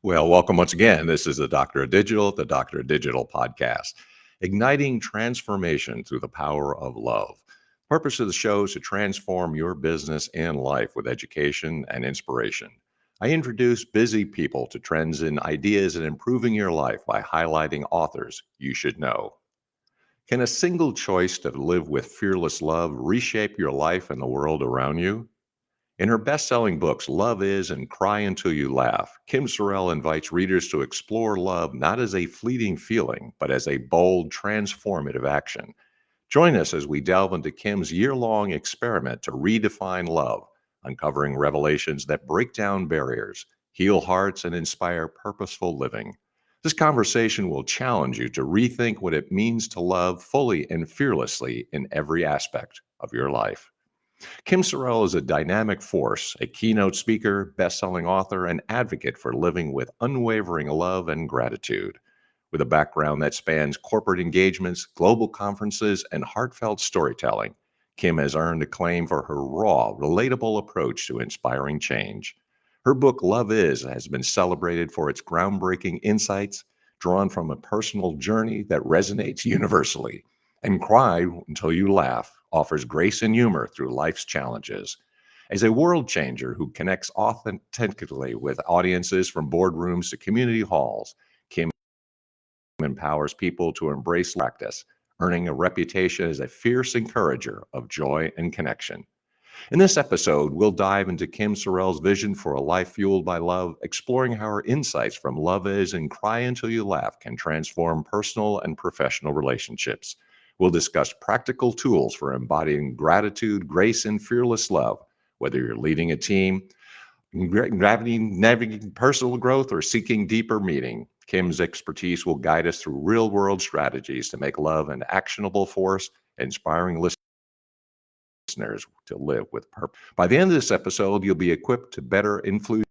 Well, welcome once again. This is the Doctor of Digital podcast, igniting transformation through the power of love. Purpose of the show is to transform your business and life with education and inspiration. I introduce busy people to trends and ideas in improving your life by highlighting authors you should know. Can a single choice to live with fearless love reshape your life and the world around you? In her best selling books, Love Is and Cry Until You Laugh, Kim Sorrelle invites readers to explore love not as a fleeting feeling, but as a bold, transformative action. Join us as we delve into Kim's year long experiment to redefine love, uncovering revelations that break down barriers, heal hearts, and inspire purposeful living. This conversation will challenge you to rethink what it means to love fully and fearlessly in every aspect of your life. Kim Sorrelle is a dynamic force, a keynote speaker, best-selling author, and advocate for living with unwavering love and gratitude. With a background that spans corporate engagements, global conferences, and heartfelt storytelling, Kim has earned acclaim for her raw, relatable approach to inspiring change. Her book, Love Is, has been celebrated for its groundbreaking insights, drawn from a personal journey that resonates universally. And Cry Until You Laugh offers grace and humor through life's challenges. As a world changer who connects authentically with audiences from boardrooms to community halls, Kim empowers people to embrace practice, earning a reputation as a fierce encourager of joy and connection. In this episode, we'll dive into Kim Sorrelle's vision for a life fueled by love, exploring how her insights from Love Is and Cry Until You Laugh can transform personal and professional relationships. We'll discuss practical tools for embodying gratitude, grace, and fearless love, whether you're leading a team, navigating personal growth, or seeking deeper meaning. Kim's expertise will guide us through real world strategies to make love an actionable force, inspiring listeners to live with purpose. By the end of this episode, you'll be equipped to better influence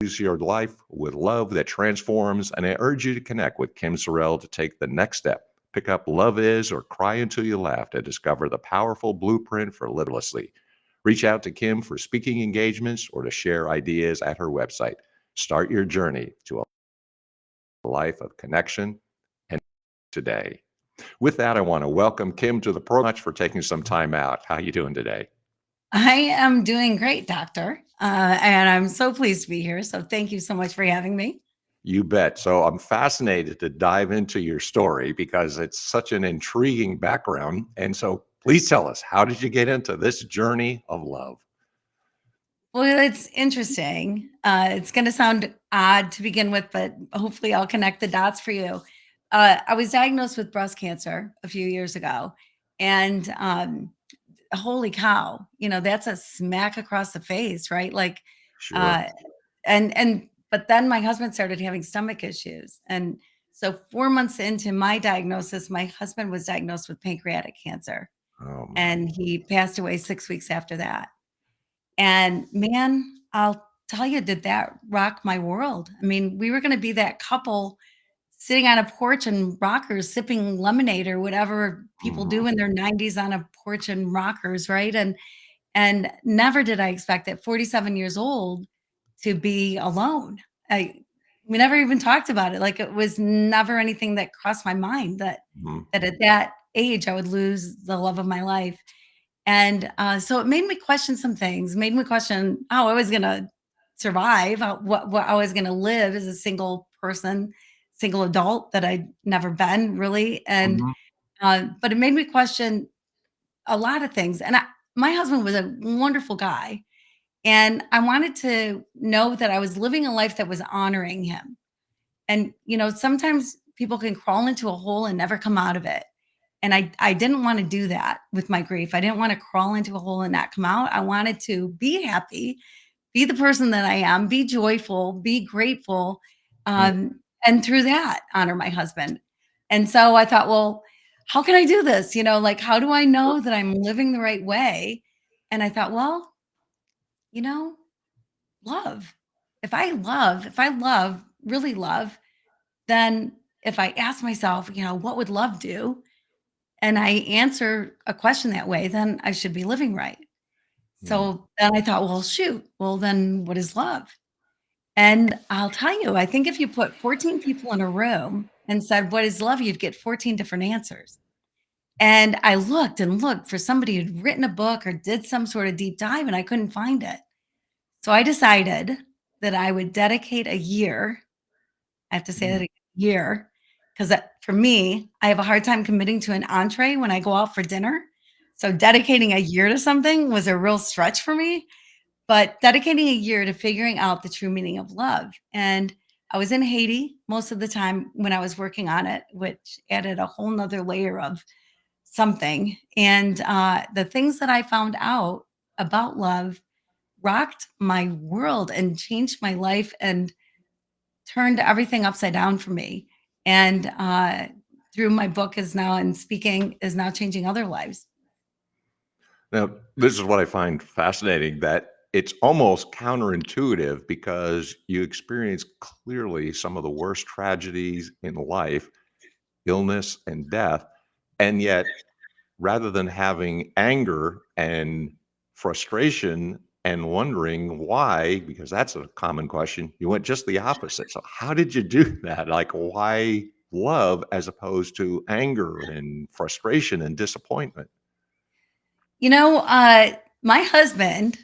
your life with love that transforms. And I urge you to connect with Kim Sorrelle to take the next step. Pick up Love Is or Cry Until You Laugh to discover the powerful blueprint for limitlessly. Reach out to Kim for speaking engagements or to share ideas at her website. Start your journey to a life of connection and today. With that, I want to welcome Kim to the program. Much for taking some time out. How are you doing today? I am doing great, doctor. And I'm so pleased to be here. So thank you so much for having me. You bet. So I'm fascinated to dive into your story because it's such an intriguing background. And so please tell us, how did you get into this journey of love? Well, it's interesting. It's going to sound odd to begin with, but hopefully I'll connect the dots for you. I was diagnosed with breast cancer a few years ago. And holy cow, that's a smack across the face, right? Like, Sure. uh, but then my husband started having stomach issues. And so 4 months into my diagnosis, my husband was diagnosed with pancreatic cancer Oh my. and he passed away 6 weeks after that. And man, I'll tell you, did that rock my world? I mean, we were going to be that couple sitting on a porch and rockers sipping lemonade or whatever people Mhm. do in their 90s on a porch and rockers, right? And never did I expect at 47 years old to be alone. I We never even talked about it. Like it was never anything that crossed my mind Mhm. that at that age I would lose the love of my life. And so it made me question some things, made me question how I was going to survive, what I was going to live as a single person, single adult that I'd never been really. And Mhm. but it made me question a lot of things. And my husband was a wonderful guy, and I wanted to know that I was living a life that was honoring him. And sometimes people can crawl into a hole and never come out of it. And I didn't want to do that with my grief. I didn't want to crawl into a hole and not come out. I wanted to be happy, be the person that I am, be joyful, be grateful, Mm. and through that, honor my husband. And so I thought, well, how can I do this? Like, how do I know that I'm living the right way? And I thought, well, you know, love. If I love, really love, then if I ask myself, what would love do? And I answer a question that way, then I should be living right. Mm. So then I thought, well, shoot, well, then what is love? And I'll tell you, I think if you put 14 people in a room and said, "What is love?" you'd get 14 different answers. And I looked and looked for somebody who'd written a book or did some sort of deep dive, and I couldn't find it. So I decided that I would dedicate a year. I have to say that Mm. a year, because for me, I have a hard time committing to an entree when I go out for dinner. So dedicating a year to something was a real stretch for me, but dedicating a year to figuring out the true meaning of love. And I was in Haiti most of the time when I was working on it, which added a whole nother layer of something. And the things that I found out about love rocked my world and changed my life and turned everything upside down for me. And through my book is now and speaking is now changing other lives. Now, this is what I find fascinating, that it's almost counterintuitive because you experience clearly some of the worst tragedies in life, illness and death, and yet rather than having anger and frustration and wondering why, because that's a common question, you went just the opposite. So, how did you do that? Like, why love as opposed to anger and frustration and disappointment? You know, my husband,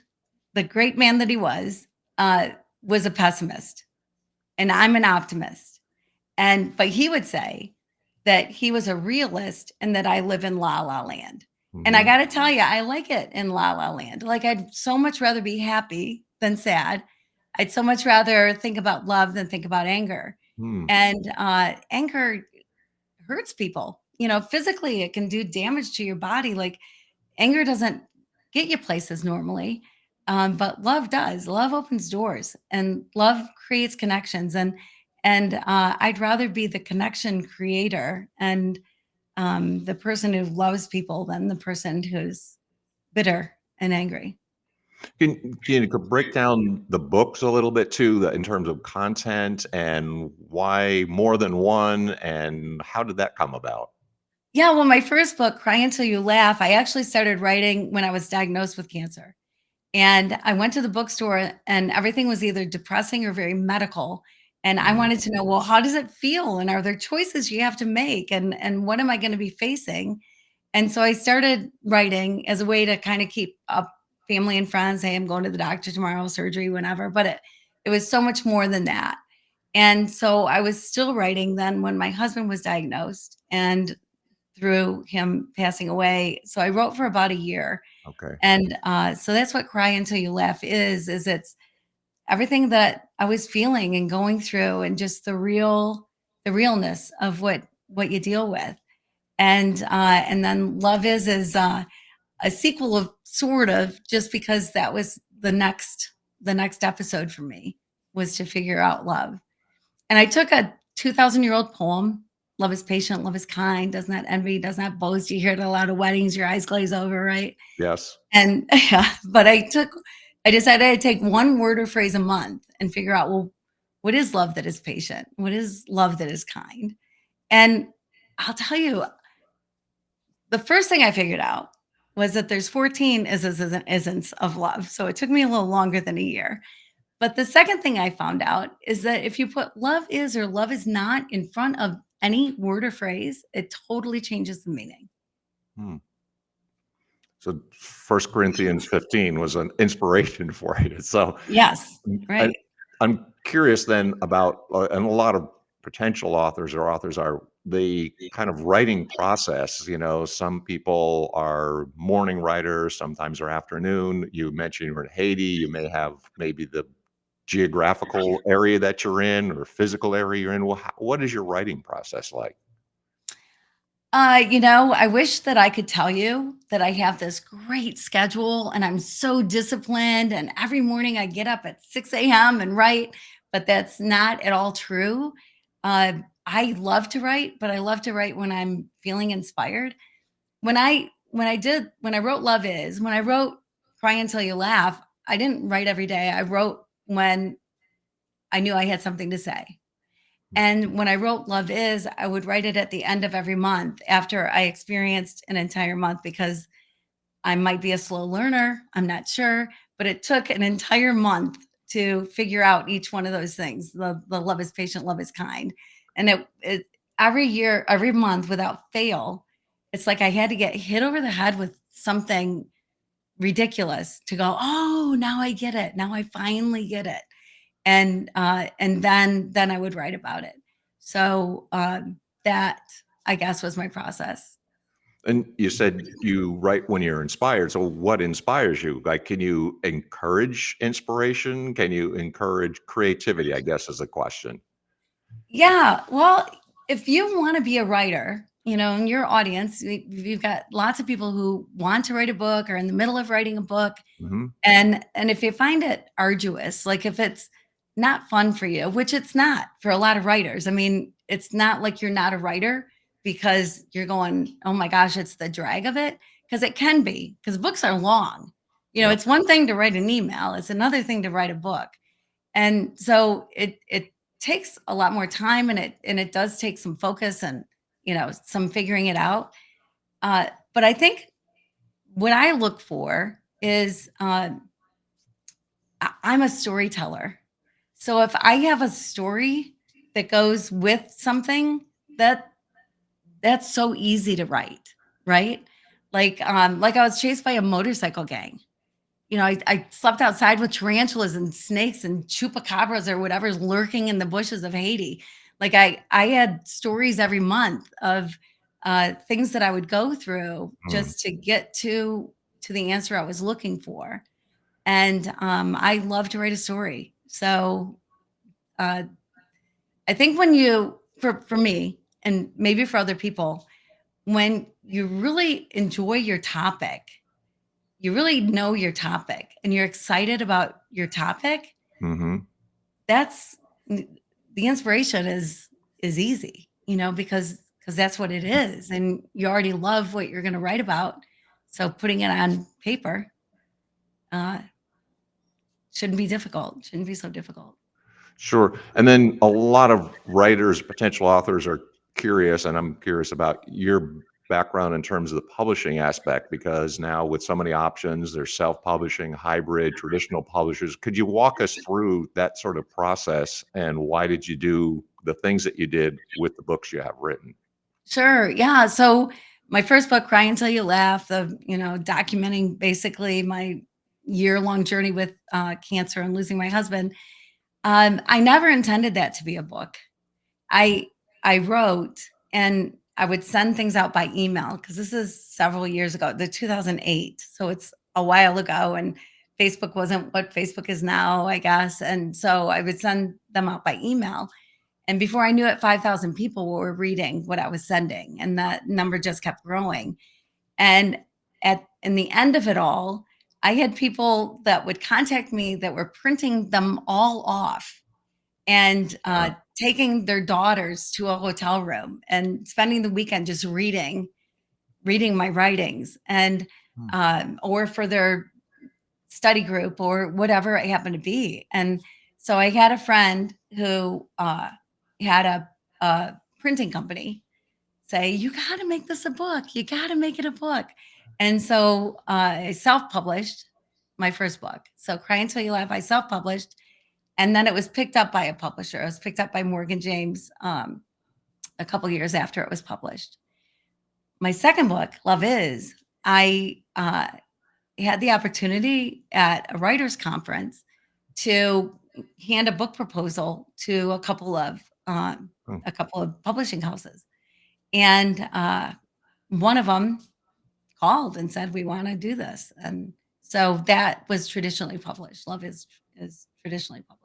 the great man that he uh, was a pessimist, and I'm an optimist. And but he would say that he was a realist and that I live in la la land. And I Hmm. got to tell you, I like it in la la land. Like I'd so much rather be happy than sad. I'd so much rather think about love than think about anger. Hmm. And anger hurts people. You know, physically, it can do damage to your body. Like anger doesn't get you places normally, but love does. Love opens doors, and love creates connections. And I'd rather be the connection creator and the person who loves people than the person who's bitter and angry. Can you break down the books a little bit too, in terms of content and why more than one, and how did that come about? Yeah, well, my first book, Cry Until You Laugh, I actually started writing when I was diagnosed with cancer. And I went to the bookstore and everything was either depressing or very medical. And I Mm. wanted to know, well, how does it feel? And are there choices you have to make? And what am I going to be facing? And so I started writing as a way to kind of keep up family and friends. Hey, I'm going to the doctor tomorrow, surgery, whenever. But it was so much more than that. And so I was still writing then when my husband was diagnosed and through him passing away. So I wrote for about a year, Okay. and so that's what Cry Until You Laugh is it's everything that I was feeling and going through and just the realness of what you deal with. And then Love is a sequel of sort of just because that was the next episode for me was to figure out love. And I took a 2,000-year-old poem, "Love is patient, love is kind, does not envy, does not boast." You hear it at a lot of weddings, your eyes glaze over, right? Yes. And yeah, but I decided I'd take one word or phrase a month and figure out, well, what is love that is patient? What is love that is kind? And I'll tell you, the first thing I figured out was that there's 14 isms and isn't of love. So it took me a little longer than a year. But the second thing I found out is that if you put love is or love is not in front of any word or phrase, it totally changes the meaning. Hmm. So First Corinthians 15 was an inspiration for you. So Yes, I, right. I'm curious then about, and a lot of potential authors or authors are the kind of writing process. Some people are morning writers, sometimes are afternoon. You mentioned you were in Haiti. You may have maybe the geographical area that you're in or physical area you're in. Well, what is your writing process like? I wish that I could tell you that I have this great schedule and I'm so disciplined and every morning I get up at 6 a.m. and write, but that's not at all true. Uh, I love to write, but I love to write when I'm feeling inspired. When I wrote Love Is, when I wrote Cry Until You Laugh, I didn't write every day. I wrote when I knew I had something to say. And when I wrote Love Is, I would write it at the end of every month after I experienced an entire month because I might be a slow learner, I'm not sure, but it took an entire month to figure out each one of those things. The love is patient, love is kind. And it every year, every month without fail, it's like I had to get hit over the head with something ridiculous to go, oh, now I get it. Now I finally get it. And then I would write about it. So that I guess was my process. And you said you write when you're inspired. So what inspires you? Like, can you encourage inspiration? Can you encourage creativity? I guess is a question. Yeah. Well, if you want to be a writer, in your audience, you've got lots of people who want to write a book or in the middle of writing a book. Hmm. And if you find it arduous, like if it's not fun for you, which it's not for a lot of writers. I mean, it's not like you're not a writer because you're going, "Oh my gosh, it's the drag of it," because it can be, because books are long. Yep. It's one thing to write an email, it's another thing to write a book. And so it takes a lot more time, and it does take some focus and, some figuring it out. But I think what I look for is I'm a storyteller. So if I have a story that goes with something, that that's so easy to write, right? Like I was chased by a motorcycle gang. I slept outside with tarantulas and snakes and chupacabras or whatever's lurking in the bushes of Haiti. Like I had stories every month of things that I would go through Mm. just to get to the answer I was looking for. And I love to write a story. So uh, I think when for me, and maybe for other people, when you really enjoy your topic, you really know your topic, and you're excited about your topic, Hmm. that's the inspiration is easy, because that's what it is, and you already love what you're going to write about. So putting it on paper uh, shouldn't be difficult. Shouldn't be so difficult. Sure. And then a lot of writers, potential authors are curious, and I'm curious about your background in terms of the publishing aspect, because now with so many options, there's self-publishing, hybrid, traditional publishers. Could you walk us through that sort of process, and why did you do the things that you did with the books you have written? Sure. Yeah. So my first book, Cry Until You Laugh, documenting basically my year-long journey with cancer and losing my husband. I never intended that to be a book. I I wrote, and I would send things out by email, because this is several years ago, the 2008. So it's a while ago, and Facebook wasn't what Facebook is now, I guess. And so I would send them out by email. And before I knew it, 5,000 people were reading what I was sending, and that number just kept growing. And at in the end of it all, I had people that would contact me that were printing them all off and Uh, taking their daughters to a hotel room and spending the weekend just reading my writings, and Hmm. or for their study group or whatever it happened to be. And so I had a friend who had a printing company say, "You got to make this a book. You got to make it a book." And so I self-published my first book. So Cry Until You Laugh, I self-published, and then it was picked up by a publisher. It was picked up by Morgan James a couple years after it was published. My second book, Love Is, I had the opportunity at a writers conference to hand a book proposal to hmm. a couple of publishing houses, and one of them called and said, "We want to do this." And so that was traditionally published. Love is traditionally published.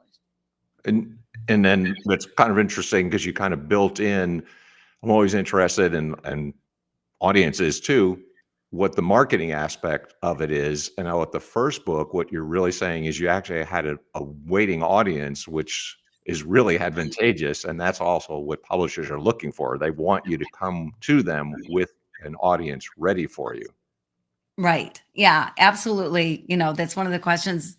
And then that's kind of interesting because you kind of built in. I'm always interested in audiences too, what the marketing aspect of it is. And now with the first book, what you're really saying is you actually had a waiting audience, which is really advantageous. And that's also what publishers are looking for. They want you to come to them with an audience ready for you. Right. Yeah, absolutely. That's one of the questions,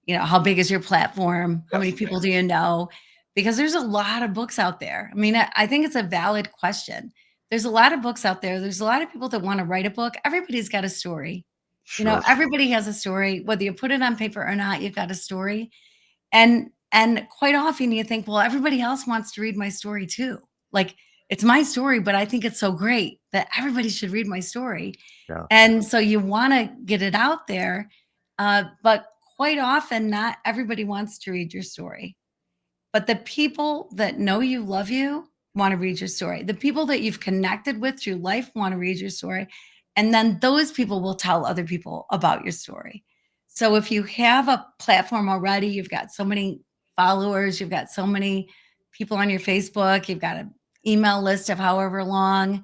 how big is your platform? How many Yes. people do you know? Because there's a lot of books out there. I mean, I think it's a valid question. There's a lot of books out there. There's a lot of people that want to write a book. Everybody's got a story. Sure. Everybody has a story. Whether you put it on paper or not, you've got a story. And quite often you think, well, everybody else wants to read my story too. Like, it's my story, but I think it's so great that everybody should read my story. Yeah. And so you want to get it out there. But quite often, not everybody wants to read your story. But the people that know you, love you, want to read your story. The people that you've connected with through life want to read your story. And then those people will tell other people about your story. So if you have a platform already, you've got so many followers, you've got so many people on your Facebook, you've got an email list of however long,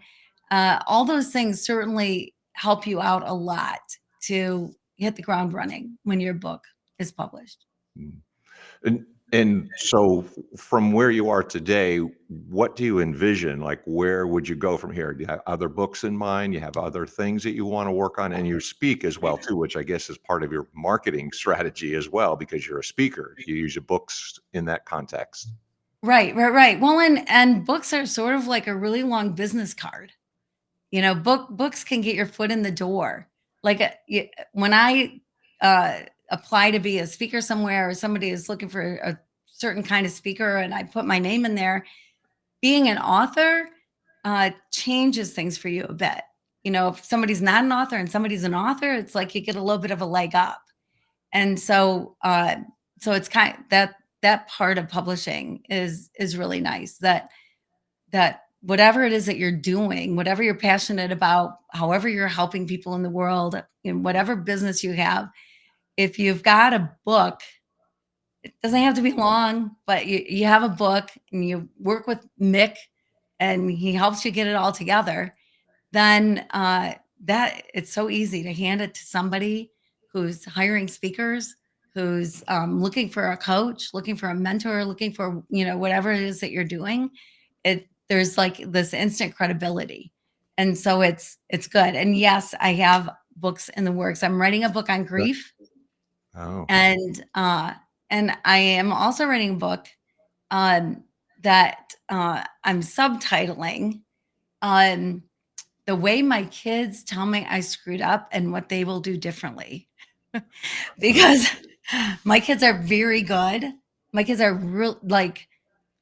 all those things certainly help you out a lot to hit the ground running when your book is published. Mm. And so from where you are today, what do you envision? Like, where would you go from here? Do you have other books in mind? You have other things that you want to work on? And you speak as well too, which I guess is part of your marketing strategy as well, because you're a speaker. Do you use your books in that context? Right, right, right. Well, and books are sort of like a really long business card. Books can get your foot in the door. Like, when I uh, apply to be a speaker somewhere, or somebody is looking for a certain kind of speaker, and I put my name in there, being an author changes things for you a bit. If somebody's not an author and somebody's an author, it's like you get a little bit of a leg up. And so it's kind that part of publishing is really nice, that whatever it is that you're doing, whatever you're passionate about, however you're helping people in the world, in whatever business you have, if you've got a book, it doesn't have to be long, but you have a book and you work with Mick and he helps you get it all together, then that it's so easy to hand it to somebody who's hiring speakers, who's looking for a coach, looking for a mentor, looking for whatever it is that you're doing. There's like this instant credibility, and so it's good. And yes, I have books in the works. I'm writing a book on Yeah. grief, Oh, and I am also writing a book um, that I'm subtitling. Um, the way my kids tell me I screwed up and what they will do differently. oh. Because my kids are very good. My kids are real, like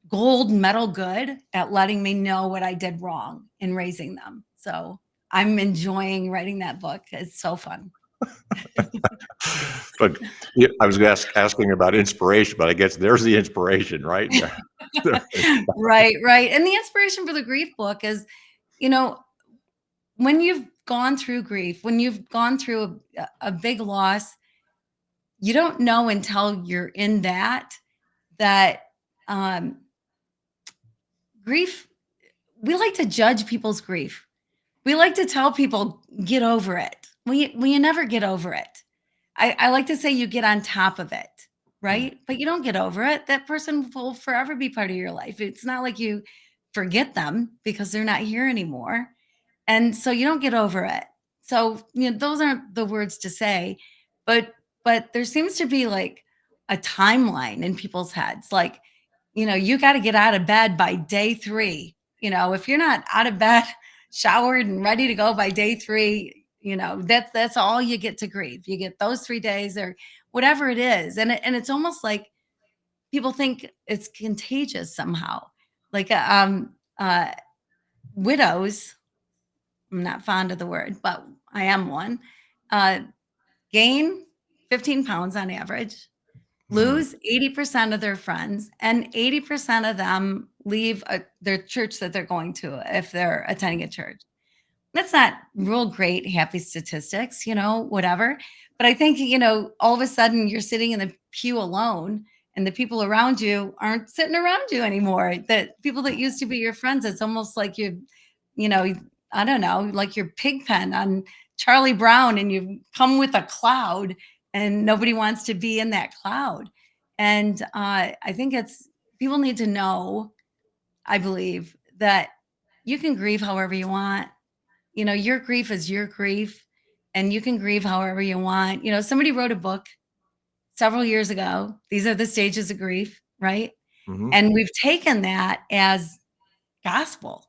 gold medal good at letting me know what I did wrong in raising them. So I'm enjoying writing that book. It's so fun. But yeah, I was asking about inspiration, but I guess there's the inspiration, right? There. Right, right. And the inspiration for the grief book is, you know, when you've gone through grief, when you've gone through a big loss, you don't know until you're in that um, grief. We like to judge people's grief. We like to tell people, get over it. We never get over it. I like to say you get on top of it, Mm, right? But you don't get over it. That person will forever be part of your life. It's not like you forget them because they're not here anymore. And so you don't get over it. So, those aren't the words to say, but there seems to be like a timeline in people's heads. Like, you got to get out of bed by day 3. If you're not out of bed, showered and ready to go by day 3, that's all you get to grieve. You get those 3 days or whatever it is. And it's almost like people think it's contagious somehow. Like widows, I'm not fond of the word, but I am one, uh, gain 15 pounds on average, mm. lose 80% of their friends, and 80% of them leave their church that they're going to if they're attending a church. That's not real great, happy statistics, whatever. But I think, all of a sudden you're sitting in the pew alone and the people around you aren't sitting around you anymore. That people that used to be your friends, it's almost like you know, I don't know, like your pig pen on Charlie Brown and you come with a cloud and nobody wants to be in that cloud. And I think people need to know, I believe, that you can grieve however you want. Your grief is your grief and you can grieve however you want. Somebody wrote a book several years ago. These are the stages of grief, right? Mhm. And we've taken that as gospel,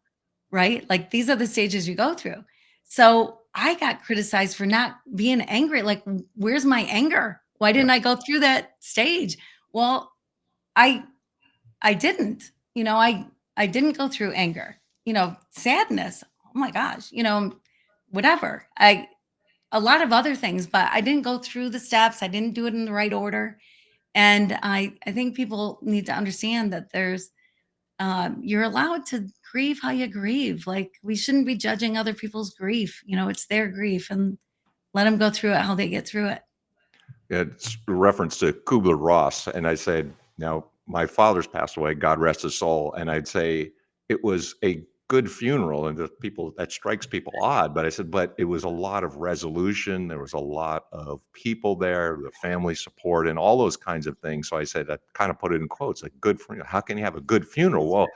right? Like these are the stages you go through. So I got criticized for not being angry. Like, where's my anger? Why Yeah. didn't I go through that stage? Well, I I didn't. I didn't go through anger, sadness. Oh my gosh, whatever. A lot of other things, but I didn't go through the steps. I didn't do it in the right order. And I think people need to understand that you're allowed to grieve how you grieve. Like, we shouldn't be judging other people's grief. It's their grief, and let them go through it how they get through it. It's a reference to Kubler Ross, and I said, now my father's passed away, God rest his soul, and I'd say it was a good funeral, and the people that strikes people odd, but I said, but it was a lot of resolution. There was a lot of people there, the family support, and all those kinds of things. So I said, I kind of put it in quotes, like good funeral. How can you have a good funeral? Well,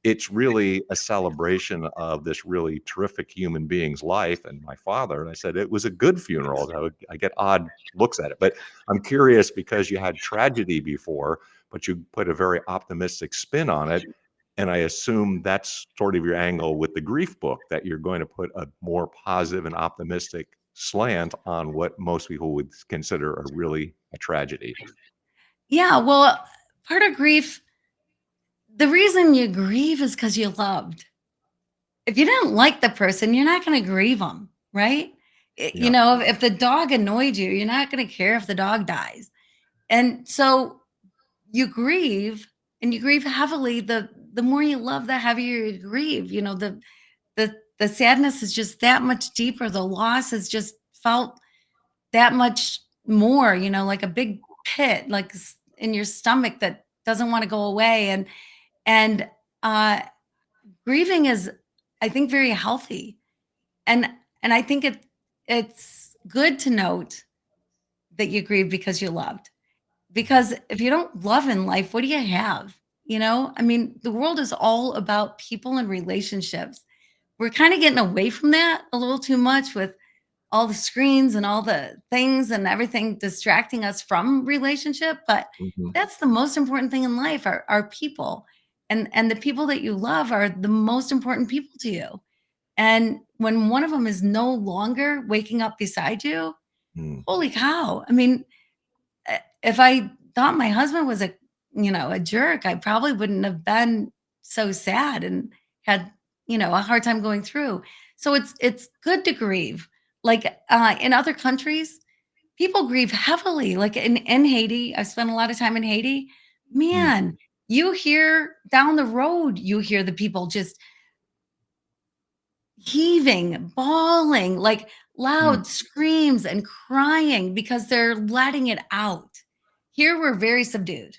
it's really a celebration of this really terrific human being's life and my father. And I said, it was a good funeral. I get odd looks at it, but I'm curious because you had tragedy before, but you put a very optimistic spin on it. And I assume that's sort of your angle with the grief book, that you're going to put a more positive and optimistic slant on what most people would consider a tragedy. Yeah, well, part of grief, the reason you grieve is because you loved. If you didn't like the person, you're not going to grieve them, right? Yeah. If the dog annoyed you, you're not going to care if the dog dies. And so you grieve, and you grieve heavily. The more you love, the heavier you grieve. The sadness is just that much deeper. The loss is just felt that much more, like a big pit, like in your stomach that doesn't want to go away. And uh grieving is, I think, very healthy. And I think it's good to note that you grieve because you loved. Because if you don't love in life, what do you have? I mean, the world is all about people and relationships. We're kind of getting away from that a little too much with all the screens and all the things and everything distracting us from relationship. But Mhm. that's the most important thing in life, are people. And the people that you love are the most important people to you. And when one of them is no longer waking up beside you, Mm. holy cow. I mean, if I thought my husband was a jerk, I probably wouldn't have been so sad and had, a hard time going through. So it's good to grieve. Like, in other countries, people grieve heavily. Like in Haiti, I spent a lot of time in Haiti. Mm. Man, you hear down the road, you hear the people just heaving, bawling, like Mm. loud screams and crying because they're letting it out. Here, we're very subdued.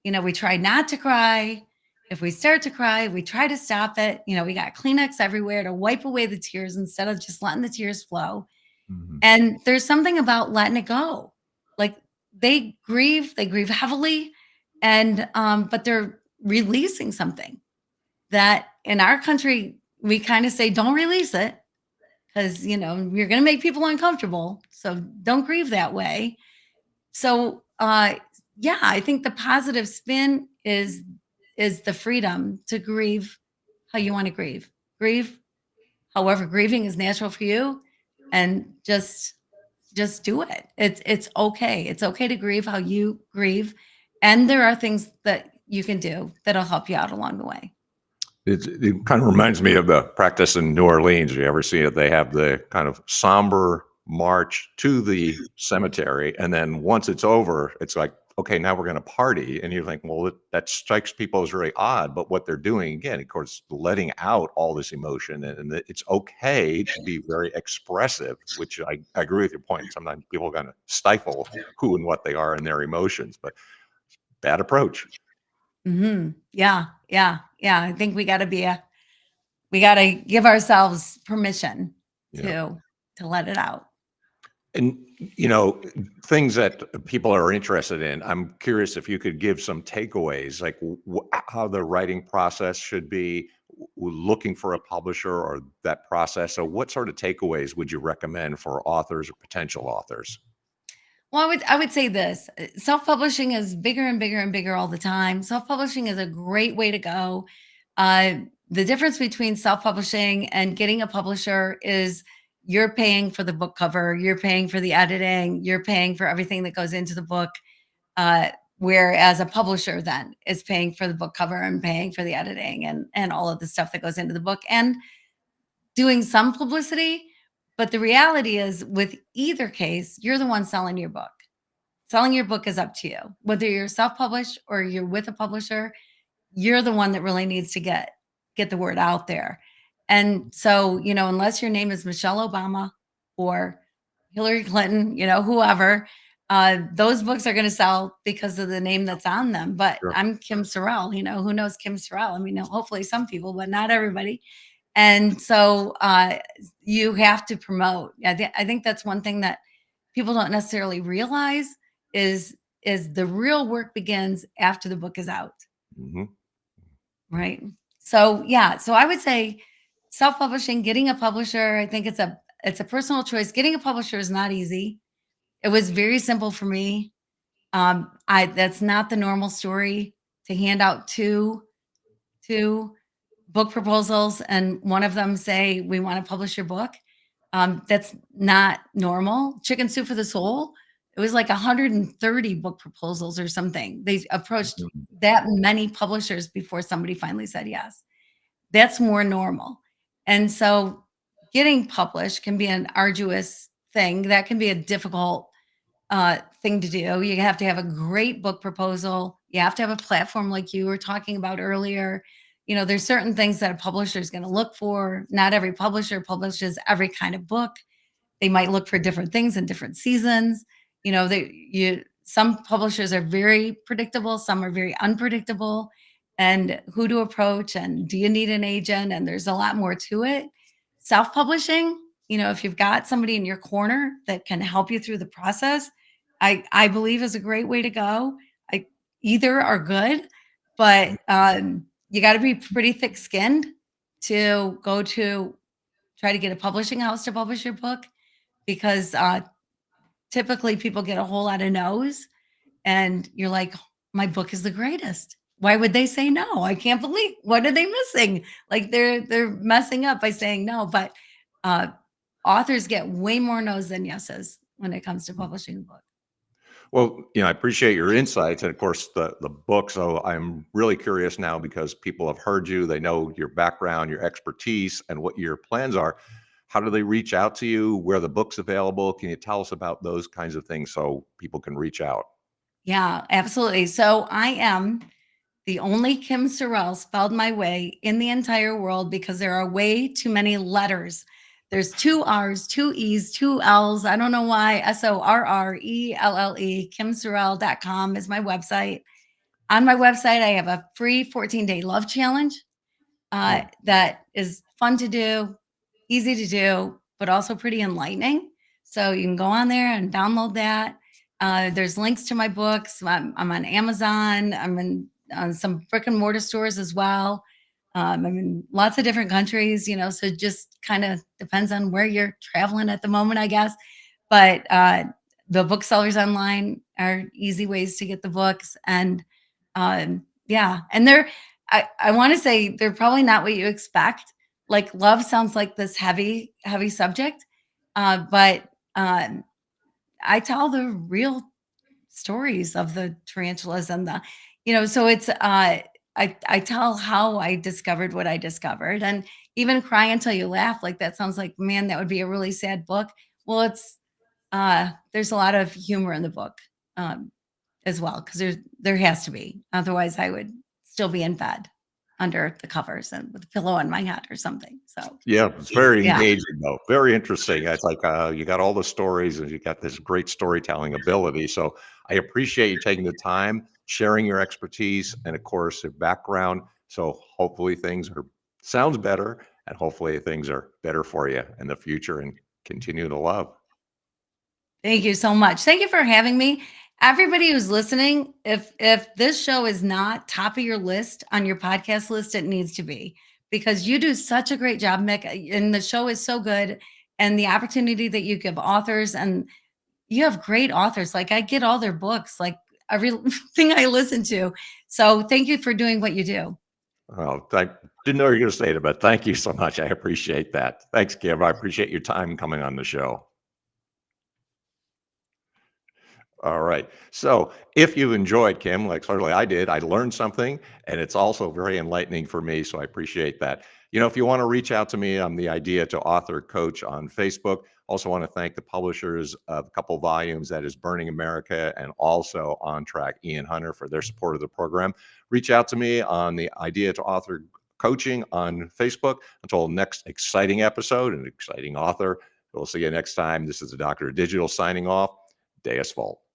We try not to cry. If we start to cry, we try to stop it. We got Kleenex everywhere to wipe away the tears instead of just letting the tears flow. Mhm. And there's something about letting it go. Like, they grieve heavily, and but they're releasing something that in our country we kind of say, don't release it, because you're going to make people uncomfortable, so don't grieve that way. So yeah, I think the positive spin is the freedom to grieve how you want to grieve however grieving is natural for you, and just do it. It's okay. It's okay to grieve how you grieve, and there are things that you can do that'll help you out along the way. It kind of reminds me of the practice in New Orleans. You ever see it? They have the kind of somber march to the cemetery, and then once it's over, it's like, okay, now we're going to party. And you think, well, that strikes people as really odd. But what they're doing, again, of course, letting out all this emotion, and it's okay to be very expressive. Which I agree with your point. Sometimes people are going to stifle who and what they are and their emotions, but bad approach. Yeah, yeah, yeah. I think we got to give ourselves permission Yeah. to let it out. And, things that people are interested in, I'm curious if you could give some takeaways, like how the writing process should be, looking for a publisher or that process. So, what sort of takeaways would you recommend for authors or potential authors? Well, I would say this: self-publishing is bigger and bigger and bigger all the time. Self-publishing is a great way to go. Uh, the difference between self-publishing and getting a publisher is you're paying for the book cover, you're paying for the editing, you're paying for everything that goes into the book. Whereas a publisher then is paying for the book cover and paying for the editing and all of the stuff that goes into the book and doing some publicity. But the reality is, with either case, you're the one selling your book. Selling your book is up to you. Whether you're self-published or you're with a publisher, you're the one that really needs to get the word out there. And so, unless your name is Michelle Obama or Hillary Clinton, whoever, those books are going to sell because of the name that's on them. But Sure. I'm Kim Sorrelle, who knows Kim Sorrelle? I mean, hopefully some people, but not everybody. And so you have to promote. I think that's one thing that people don't necessarily realize is the real work begins after the book is out. Hmm. Right. So yeah, so I would say self-publishing, getting a publisher, I think it's a personal choice. Getting a publisher is not easy. It was very simple for me. I That's not the normal story to hand out two book proposals and one of them say, we want to publish your book. That's not normal. Chicken Soup for the Soul, it was like 130 book proposals or something. They approached that many publishers before somebody finally said yes. That's more normal. And so getting published can be an arduous thing. That can be a difficult thing to do. You have to have a great book proposal. You have to have a platform like you were talking about earlier. There's certain things that a publisher is going to look for. Not every publisher publishes every kind of book. They might look for different things in different seasons. Some publishers are very predictable, some are very unpredictable, and who to approach, and do you need an agent? And there's a lot more to it. Self-publishing, if you've got somebody in your corner that can help you through the process, I believe is a great way to go. I Either are good, but you got to be pretty thick-skinned to go to try to get a publishing house to publish your book, because typically people get a whole lot of no's, and you're like, my book is the greatest. Why would they say no? I can't believe, what are they missing? Like they're messing up by saying no. But uh, authors get way more no's than yeses when it comes to publishing a book. Well, I appreciate your insights and, of course, the book. So I'm really curious now because people have heard you, they know your background, your expertise, and what your plans are. How do they reach out to you? Where the book's available? Can you tell us about those kinds of things so people can reach out? Yeah, absolutely. So I am the only Kim Sorrelle spelled my way in the entire world because there are way too many letters. There's two R's, two E's, two L's. I don't know why. Sorrelle. KimSorrelle.com is my website. On my website, I have a free 14-day love challenge Mm. that is fun to do, easy to do, but also pretty enlightening. So you can go on there and download that. There's links to my books. I'm on Amazon. I'm in on some brick and mortar stores as well. I'm in lots of different countries, so it just kind of depends on where you're traveling at the moment, I guess. But the booksellers online are easy ways to get the books. And yeah, and I want to say they're probably not what you expect. Like love sounds like this heavy, heavy subject, but I tell the real stories of the tarantulas and so it's I tell how I discovered what I discovered, and even Cry Until You Laugh, like that sounds like, man, that would be a really sad book. Well, it's there's a lot of humor in the book as well, because there has to be, otherwise I would still be in bed under the covers and with a pillow on my head or something. So Yeah, it's very yeah. engaging though. Very interesting. It's like you got all the stories and you got this great storytelling ability. So I appreciate you taking the time, sharing your expertise, and of course your background. So hopefully things are sounds better, and hopefully things are better for you in the future and continue to love. Thank you so much. Thank you for having me. Everybody who's listening, if this show is not top of your list on your podcast list, it needs to be, because you do such a great job, Mick, and the show is so good. And the opportunity that you give authors, and you have great authors. Like I get all their books, like everything I listen to. So thank you for doing what you do. Well, I didn't know you were going to say it, but thank you so much. I appreciate that. Thanks, Kim. I appreciate your time coming on the show. All right. So if you enjoyed, Kim, like certainly I did, I learned something, and it's also very enlightening for me. So I appreciate that. If you want to reach out to me, I'm the Idea to Author Coach on Facebook. Also want to thank the publishers of a couple volumes, that is Burning America and also On Track, Ian Hunter, for their support of the program. Reach out to me on the Idea to Author Coaching on Facebook. Until next exciting episode and exciting author, we'll see you next time. This is the Doctor of Digital signing off. Deus Volt.